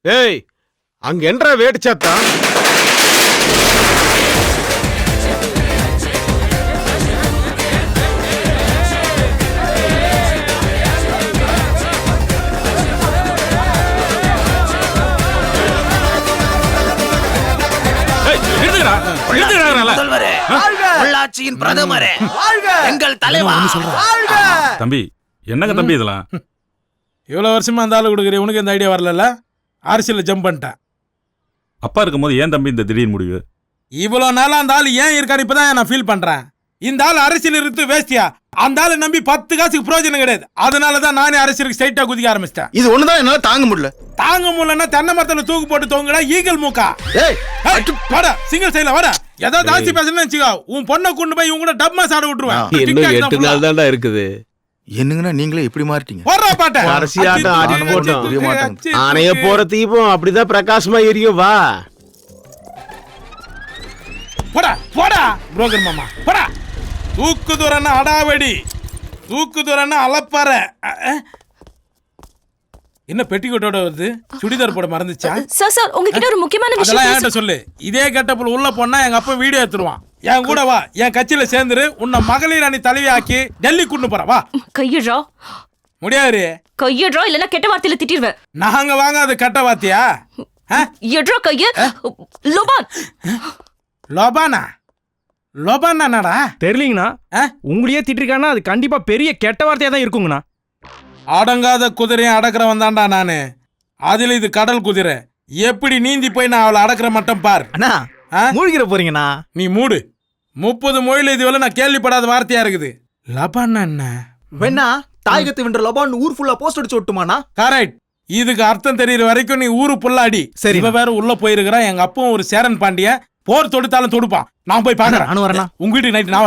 ஏய் அங்க என்றா வேட்டு சத்தம்? உள்ளாட்சியின் பிரதமரே, எங்கள் தலைவா. தம்பி என்னங்க தம்பி இதெல்லாம்? இவ்வளவு வருஷமா அந்த ஆளு கொடுக்குறேன், உனக்கு இந்த ஐடியா வரல? அரசியல் ஜம்ப் பண்ணிட்டேன். அப்பா இருக்கும்போது ஏன் தம்பி இந்த திடீர் முடிவு? இவ்வளவு நாளா அந்த ஆளு ஏன் இருக்காரு இப்பதான் நான் ஃபீல் பண்றேன். இந்த ஆள் அரசியல் இருந்து வேஸ்டியா? அந்த ஆளு நம்பி 10 காசுக்கு பிரயோஜனம் கிடையாது. அதனாலதான் நானே அரசியலுக்கு ஸ்ட்ரைட்டா குதிக்க ஆரம்பிச்சிட்டேன். இது ஒண்ணுதான் என்னால தாங்க முடியல. தாங்க முடியலன்னா தென்னை மரத்துல தூக்கு போட்டு தொங்குடா ஈகல் மூக்கா. வாடா சிங்கிள் சைட்ல வாடா. ஏதாவது ஆட்சி பேசணும்னு வச்சுக்கோ, உன் பொண்ணை கொண்டு போய் உங்க கூட டப் மாஸ் ஆட விட்டுருவேன். இன்னும் 8 நாள் தான்டா இருக்குது. என்னங்கண்ணா நீங்களே இப்படி மாறிட்டீங்க? போடுறா பாட்ட. அரசி ஆட்டம் ஆடி போட்டோம். புரிய மாட்டாங்க. ஆனைய போற தீபம் அப்படிதான் பிரகாசமா எரியும். வா போடா போடா புரோக்கர் மாமா போடா. தூக்கு தூரன்னா அடாவடி, தூக்கு தூரன்னா அலப்பாற. என்ன பெட்டிக்கோட்டோட வருது? சுடிதார் போட மறந்துச்சா? சார் சார் உங்ககிட்ட ஒரு முக்கியமான விஷயம். அதெல்லாம் என்கிட்ட சொல்லு. இதே கெட்டப்புல உள்ள போனா எங்க அப்பா வீடியோ எடுத்துருவான். என் கூட வா, என் கட்சியில சேர்ந்துரு. உன்னை மகளிர் அணி தலைவி ஆக்கி டெல்லி கூட்டு போற. வா. கையிடுறா. முடியாது. கையிடுறா இல்லன்னா கெட்ட வார்த்தையில திட்டிடுவேன். நாங்க வாங்க அது கெட்ட வார்த்தையா? எட்ரா கைய. லோபான். லோபானா? லோபானா என்னடா? தெரியலீங்கண்ணா. உங்களையே திட்டிருக்கானா அது கண்டிப்பா பெரிய கெட்ட வார்த்தையா தான் இருக்குங்கண்ணா. அடங்காத குதிரையும் அடக்கிறவன் தான்டா நானு. அதுல இது கடல் குதிரை. எப்படி நீந்தி போய் நான் அவளை அடக்கிற மட்டும் பார். அண்ணா மூழ்கிற போறீங்கண்ணா. நீ மூடு. 30 மொழியில இதுவரை நான் கேள்விப்படாத வார்த்தையா இருக்குது. லபான்னா என்ன? வேணா தாயகத்தை வென்ற லபான் ஊர் ஃபுல்லா போஸ்ட் அடிச்சு விட்டுமாண்ணா. கரெக்ட். இதுக்கு அர்த்தம் தெரியற வரைக்கும் நீ ஊரு புல்லாடி. சரி. இவ வேற உள்ள போயிருக்கிறா. எங்க அப்பவும் ஒரு சேரன் பாண்டிய போர் தொடுத்தாலும் தொடுப்பான். நான் போய் பாக்குறேன். நானும் வரேன். உங்க வீட்டுக்கு நைட் நான்